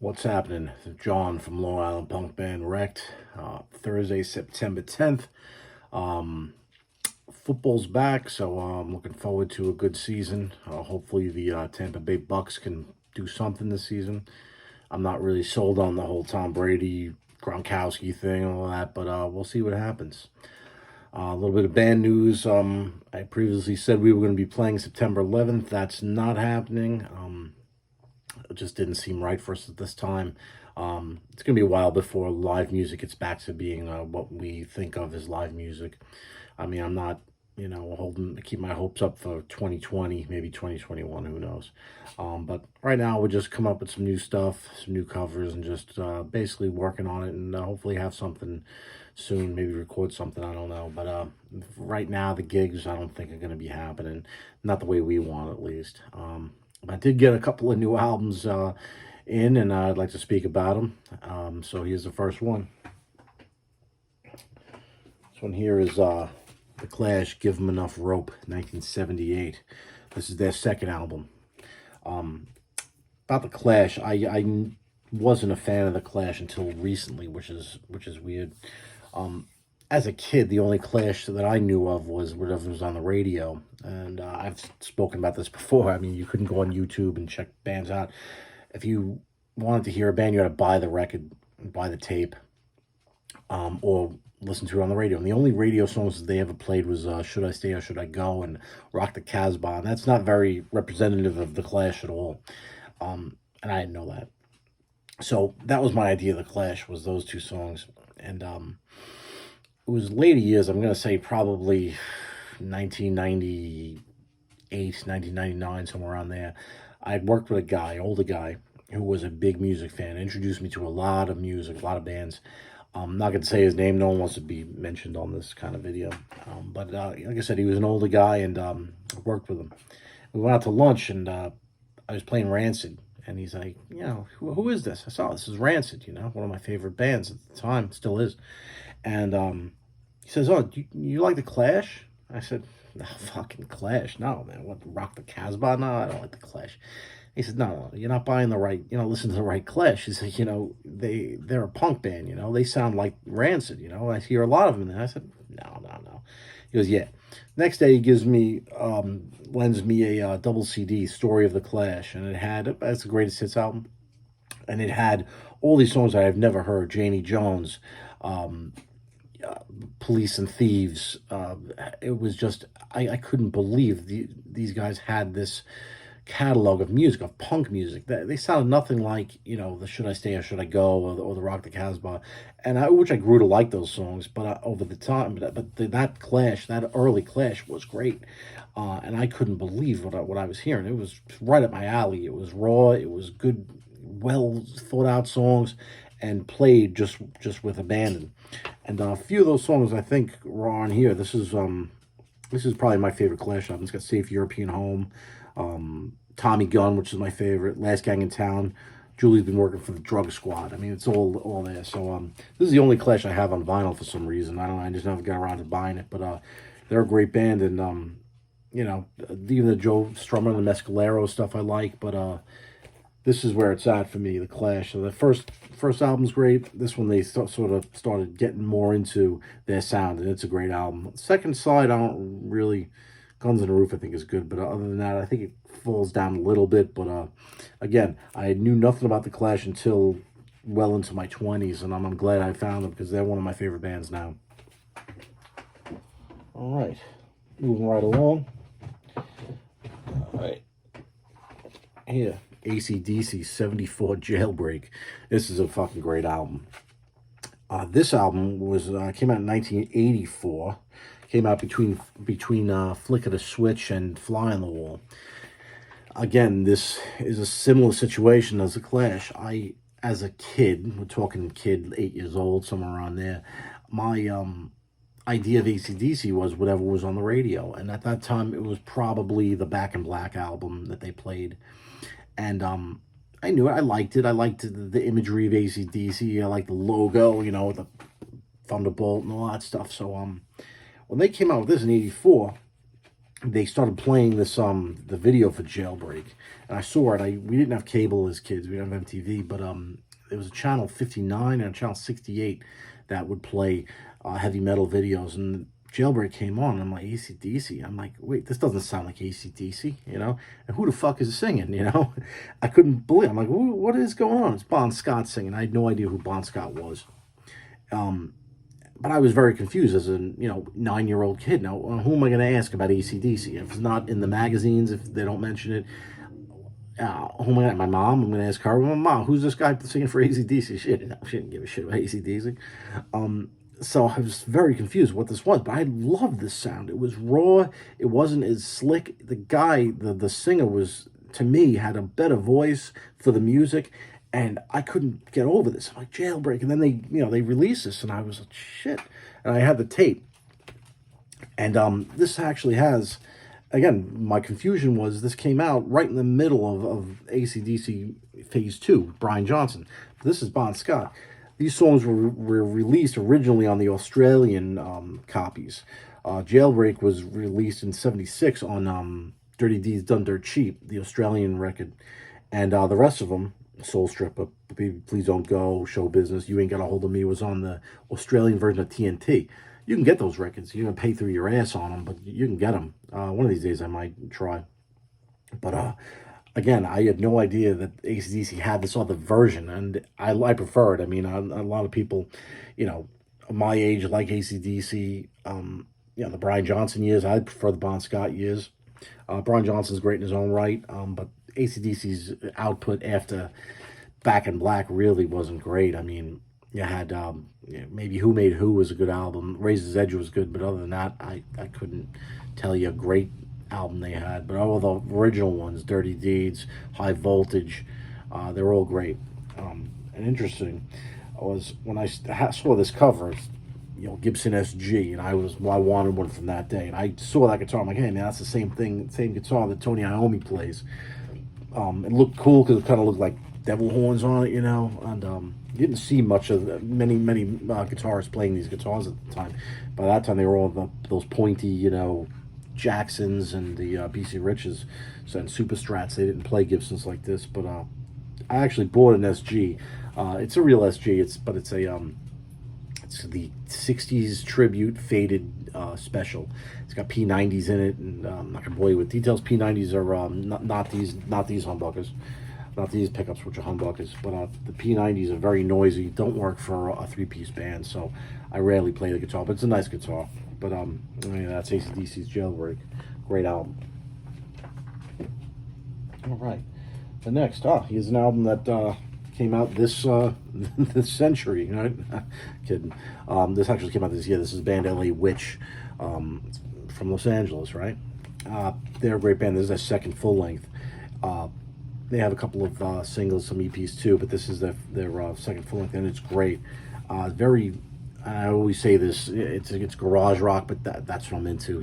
What's happening? This is John from Long Island punk band Wrecked. Thursday, September 10th. Um, Football's back, so I'm looking forward to a good season. Hopefully, the Tampa Bay Bucks can do something this season. I'm not really sold on the whole Tom Brady, Gronkowski thing and all that, but we'll see what happens. A little bit of band news. I previously said we were going to be playing September 11th. That's not happening. It just didn't seem right for us at this time. It's going to be a while before live music gets back to being what we think of as live music. I mean, I'm not, holding to keep my hopes up for 2020, maybe 2021, who knows. But right now, we'll just come up with some new stuff, some new covers, and just basically working on it, and hopefully have something soon, maybe record something, I don't know. But right now, the gigs, I don't think are going to be happening, not the way we want, at least. I did get a couple of new albums in, and I'd like to speak about them. So here's the first one. This one here is The Clash, Give 'Em Enough Rope, 1978. This is their second album. About The Clash, I wasn't a fan of The Clash until recently, which is weird. As a kid, the only Clash that I knew of was whatever was on the radio. And I've spoken about this before. I mean, you couldn't go on YouTube and check bands out. If you wanted to hear a band, you had to buy the record, buy the tape, or listen to it on the radio. And the only radio songs that they ever played was Should I Stay or Should I Go and Rock the Casbah. And that's not very representative of The Clash at all. And I didn't know that. So that was my idea of The Clash, was those two songs. And it was later years, I'm going to say probably 1998, 1999, somewhere around there. I had worked with a guy, older guy, who was a big music fan, introduced me to a lot of music, a lot of bands. I'm not going to say his name. No one wants to be mentioned on this kind of video. But like I said, he was an older guy, and I worked with him. We went out to lunch, and I was playing Rancid. And he's like, who is this? I saw, this is Rancid, one of my favorite bands at the time, still is. And he says, oh, do you like The Clash? I said, no, fucking Clash. No, man. What, Rock the Casbah? No, I don't like The Clash. He said, no, you're not buying the right, listen to the right Clash. He said, they're a punk band, they sound like Rancid, I hear a lot of them. And I said, no. He goes, yeah. Next day, he gives me, lends me a double CD, Story of the Clash. And that's the greatest hits album. And it had all these songs that I've never heard. Janie Jones, Police and Thieves. It was just, I couldn't believe these guys had this catalog of music, of punk music. They sounded nothing like, the Should I Stay or Should I Go, or the Rock the Casbah. And which I grew to like those songs, but over the time, that Clash, that early Clash was great. And I couldn't believe what I was hearing. It was right up my alley. It was raw. It was good, well thought out songs, and played just with abandon. And a few of those songs I think were on here. This is probably my favorite Clash album. It's got Safe European Home, Tommy Gun, which is my favorite, Last Gang in Town. Julie's Been Working for the Drug Squad. I mean, it's all there. So this is the only Clash I have on vinyl for some reason. I don't know. I just never got around to buying it. But they're a great band, and even the Joe Strummer and the Mescalero stuff I like. But this is where it's at for me, The Clash. So the first album's great. This one, they sort of started getting more into their sound, and it's a great album. Second side, I don't really... Guns on the Roof, I think, is good. But other than that, I think it falls down a little bit. But again, I knew nothing about The Clash until well into my 20s, and I'm glad I found them, because they're one of my favorite bands now. All right. Moving right along. All right. Here. ACDC 74 Jailbreak. This is a fucking great album. This album came out in 1984. Came out between Flick of the Switch and Fly on the Wall. Again, this is a similar situation as The Clash. As a kid, we're talking kid, 8 years old, somewhere around there, my idea of ACDC was whatever was on the radio. And at that time, it was probably the Back in Black album that they played. And I knew it. I liked it. I liked the imagery of ACDC. I liked the logo, with the Thunderbolt and all that stuff. So when they came out with this in '84, they started playing this the video for Jailbreak, and I saw it. We didn't have cable as kids, we didn't have MTV, but it was a channel 59 and a channel 68 that would play heavy metal videos, and Jailbreak came on, and I'm like, ACDC. I'm like, wait, this doesn't sound like ACDC, you know? And who the fuck is singing, you know? I couldn't believe it. I'm like, what is going on? It's Bon Scott singing. I had no idea who Bon Scott was. But I was very confused as a 9-year-old kid. Now, who am I going to ask about ACDC? If it's not in the magazines, if they don't mention it, who am I going to? My mom. I'm going to ask her. My mom, who's this guy singing for ACDC? She didn't give a shit about ACDC. So I was very confused what this was, but I loved this sound. It was raw. It wasn't as slick. The guy, the singer, was, to me, had a better voice for the music, and I couldn't get over this. I'm like, Jailbreak, and then they released this, and I was like, shit. And I had the tape, and this actually has, again, my confusion was this came out right in the middle of AC/DC Phase 2, Brian Johnson. This is Bon Scott. These songs were released originally on the Australian copies. Jailbreak was released in '76 on Dirty Deeds Done Dirt Cheap, the Australian record. And the rest of them, Soul Stripper, Baby Please Don't Go, Show Business, You Ain't Got a Hold of Me, was on the Australian version of TNT. You can get those records. You're going to pay through your ass on them, but you can get them. One of these days I might try. But again, I had no idea that AC/DC had this other version, and I prefer it. I mean, a lot of people, my age like AC/DC. The Brian Johnson years. I prefer the Bon Scott years. Brian Johnson's great in his own right, but AC/DC's output after Back in Black really wasn't great. I mean, you had maybe Who Made Who was a good album. Razor's Edge was good, but other than that, I couldn't tell you a great album they had. But all the original ones, Dirty Deeds, High Voltage, they're all great. And interesting was when I saw this cover, Gibson SG, and I wanted one from that day, and I saw that guitar. I'm like, hey man, that's the same guitar that Tony Iommi plays. It looked cool because it kind of looked like devil horns on it, and you didn't see much of many guitarists playing these guitars at the time. By that time, they were all those pointy, Jacksons and the BC Riches and Super Strats. They didn't play Gibsons like this, but I actually bought an SG. It's a real SG. It's It's the 60s tribute faded special. It's got P90s in it, and I'm not gonna bore you with details. P90s are not these humbuckers, not these pickups, which are humbuckers, but the P90s are very noisy. Don't work for a 3-piece band, so I rarely play the guitar. But it's a nice guitar. But that's AC/DC's Jailbreak. Great album. All right. The next, here's an album that came out this this century. Right? Kidding. This actually came out this year. This is band LA Witch from Los Angeles, right? They're a great band. This is their second full length. They have a couple of singles, some EPs too, but this is their second full length, and it's great. Very, I always say this, it's garage rock, but that's what I'm into,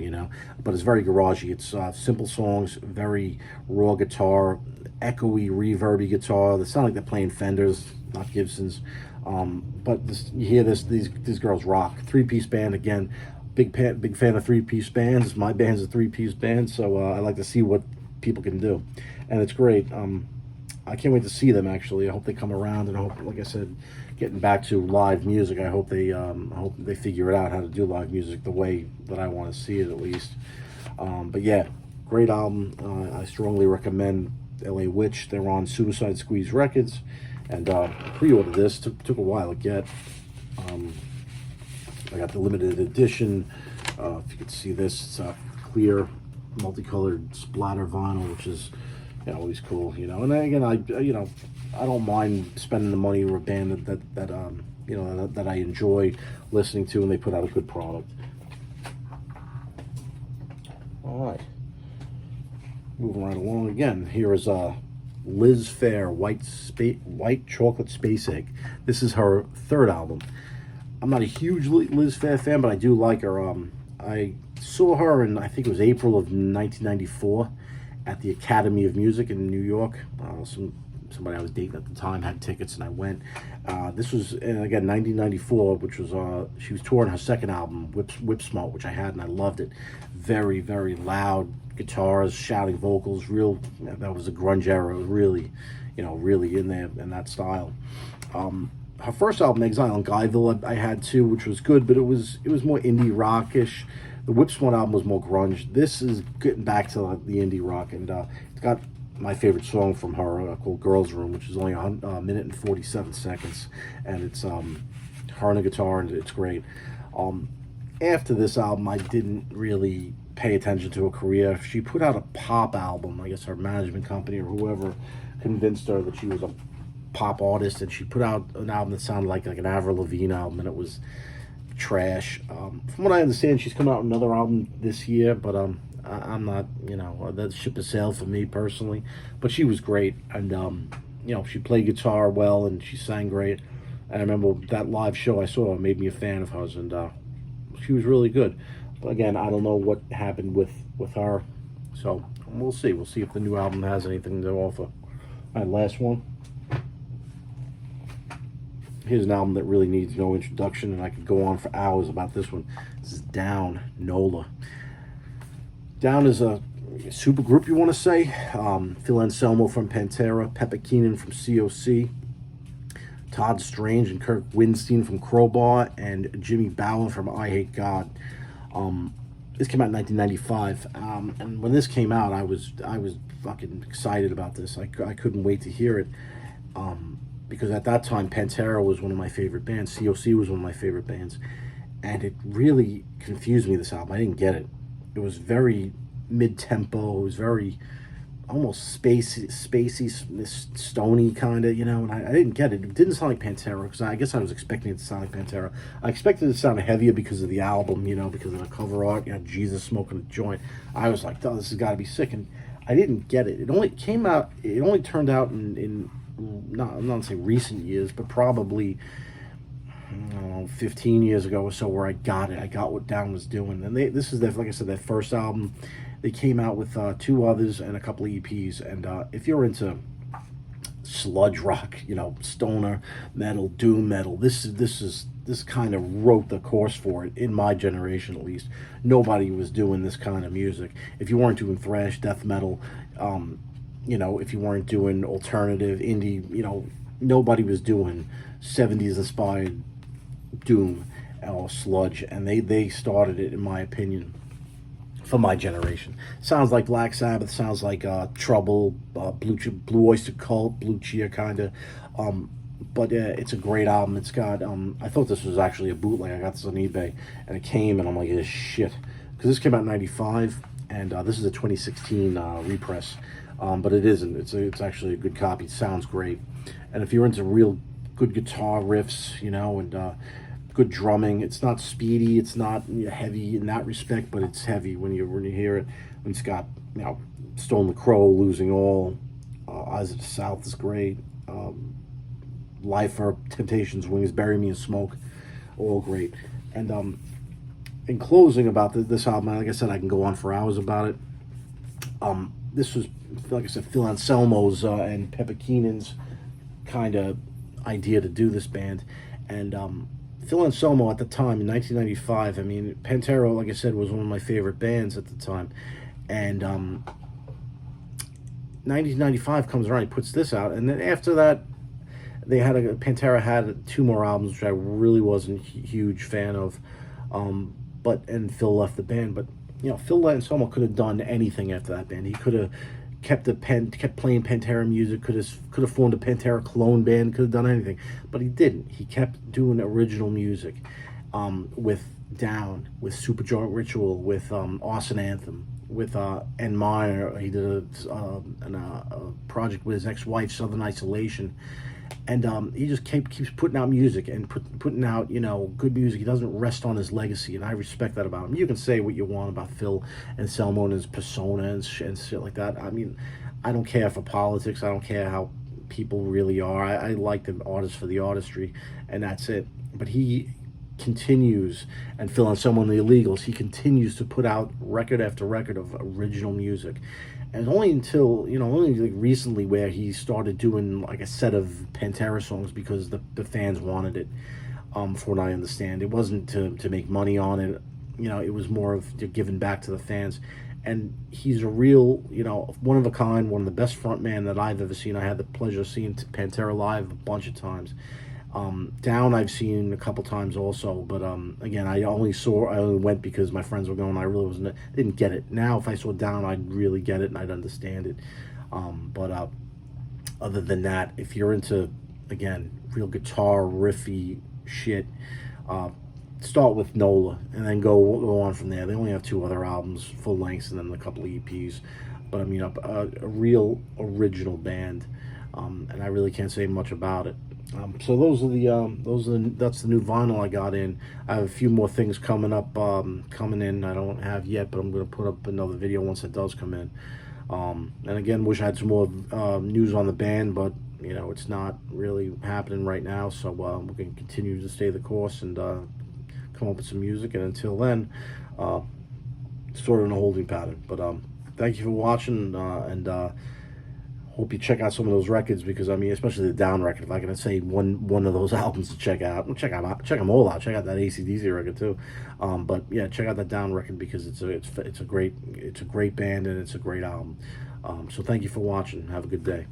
But it's very garagey. It's simple songs, very raw guitar, echoey, reverby guitar. They sound like they're playing Fenders, not Gibsons. But you hear these girls rock. 3-piece band again. Big fan of 3-piece bands. My band's a 3-piece band, so I like to see what people can do, and it's great. I can't wait to see them. Actually, I hope they come around, and I hope, like I said, getting back to live music. I hope they figure it out how to do live music the way that I want to see it, at least. But yeah, great album. I strongly recommend LA Witch. They're on Suicide Squeeze Records, and pre-ordered this. Took a while to get. I got the limited edition. If you could see this, it's a clear, multicolored splatter vinyl, which is always cool, And again, I don't mind spending the money for a band that I enjoy listening to, and they put out a good product. All right, moving right along again. Here is Liz Phair, White Chocolate Space Egg. This is her third album. I'm not a huge Liz Phair fan, but I do like her. I saw her in, I think it was April of 1994 at the Academy of Music in New York. Some somebody I was dating at the time had tickets, and I went. This was, and again, 1994, which was, she was touring her second album, Whip Smart, which I had, and I loved it. Very, very loud guitars, shouting vocals, that was the grunge era. It was really, really in there, in that style. Her first album, Exile in Guyville, I had too, which was good, but it was more indie rockish. The Whip Smart album was more grunge. This is getting back to the indie rock, and it's got my favorite song from her called Girls Room, which is only a minute and 47 seconds, and it's her and a guitar, and it's great. After this album, I didn't really pay attention to her career. She put out a pop album. I guess her management company or whoever convinced her that she was a pop artist, and she put out an album that sounded like an Avril Lavigne album, and it was trash. From what I understand, she's coming out with another album this year, but I'm not, that ship has sailed for me personally. But she was great, and she played guitar well, and she sang great. And I remember that live show I saw made me a fan of hers, and she was really good. But again, I don't know what happened with her, so we'll see. We'll see if the new album has anything to offer. All right, last one. Here's an album that really needs no introduction, and I could go on for hours about this one. This is Down, Nola. Down is a super group, you want to say. Phil Anselmo from Pantera, Pepper Keenan from COC, Todd Strange and Kirk Windstein from Crowbar, and Jimmy Bauer from I Hate God. This came out in 1995, and when this came out, I was fucking excited about this. I couldn't wait to hear it. Because at that time, Pantera was one of my favorite bands. COC was one of my favorite bands. And it really confused me, this album. I didn't get it. It was very mid-tempo. It was very almost spacey, stony kind of, and I didn't get it. It didn't sound like Pantera, because I guess I was expecting it to sound like Pantera. I expected it to sound heavier because of the album, because of the cover art. Jesus smoking a joint. I was like, oh, this has got to be sick. And I didn't get it. It only turned out in I'm not going to say recent years, but probably, 15 years ago or so, where I got it. I got what Down was doing. And this is, like I said, their first album. They came out with 2 others and a couple of EPs. And if you're into sludge rock, stoner metal, doom metal, this kind of wrote the course for it, in my generation at least. Nobody was doing this kind of music. If you weren't doing thrash, death metal, if you weren't doing alternative, indie, nobody was doing 70s inspired doom or sludge, and they started it, in my opinion, for my generation. Sounds like Black Sabbath, sounds like Trouble, Blue Oyster Cult, Blue Cheer kind of, but it's a great album. It's got, I thought this was actually a bootleg. I got this on eBay, and it came, and I'm like, this shit, because this came out in 95, and this is a 2016 repress. But it isn't. It's actually a good copy. It sounds great. And if you're into real good guitar riffs, and good drumming, it's not speedy. It's not heavy in that respect, but it's heavy when you hear it. When it's got Stone the Crow, Losing All, Eyes of the South is great. Lifer, Temptations, Wings, Bury Me in Smoke, all great. And in closing about this album, like I said, I can go on for hours about it. This was, like I said, Phil Anselmo's and Pepper Keenan's kind of idea to do this band. And Phil Anselmo at the time, in 1995, Pantera, like I said, was one of my favorite bands at the time. And 1995 comes around, he puts this out. And then after that, Pantera had 2 more albums, which I really wasn't a huge fan of. And Phil left the band. But Phil Anselmo could have done anything after that band. He could have kept playing Pantera music, could have formed a Pantera clone band, could have done anything, but he didn't. He kept doing original music, with Down, with Superjoint Ritual, with Arson Anthem, with N Minor. He did a project with his ex-wife, Southern Isolation. And he just keeps putting out music and putting out, good music. He doesn't rest on his legacy, and I respect that about him. You can say what you want about Phil Anselmo and his persona and shit like that. I don't care for politics. I don't care how people really are. I like the artist for the artistry, and that's it. But he continues, and Phil Anselmo and the Illegals, he continues to put out record after record of original music. And only until, only like recently where he started doing like a set of Pantera songs because the fans wanted it. For what I understand, it wasn't to make money on it. It was more of giving back to the fans. And he's a real, one of a kind, one of the best frontman that I've ever seen. I had the pleasure of seeing Pantera live a bunch of times. Down I've seen a couple times also, but again, I only went because my friends were going. I really didn't get it. Now if I saw Down, I'd really get it and I'd understand it. But other than that, if you're into, again, real guitar riffy shit, uh, start with Nola and then go on from there. They only have two other albums, full lengths, and then a couple of EPs. But I mean, a real original band, and I really can't say much about it. So that's the new vinyl I got in. I have a few more things coming up, coming in. I don't have yet, but I'm going to put up another video once it does come in. And again, wish I had some more news on the band, but it's not really happening right now. So we're going to continue to stay the course and come up with some music. And until then, sort of in a holding pattern. But thank you for watching, and hope you check out some of those records, because I mean, especially the Down record. If I can say one of those albums to check them all out. Check out that ACDC record too. But yeah, check out that Down record because it's a great band and it's a great album. So thank you for watching. Have a good day.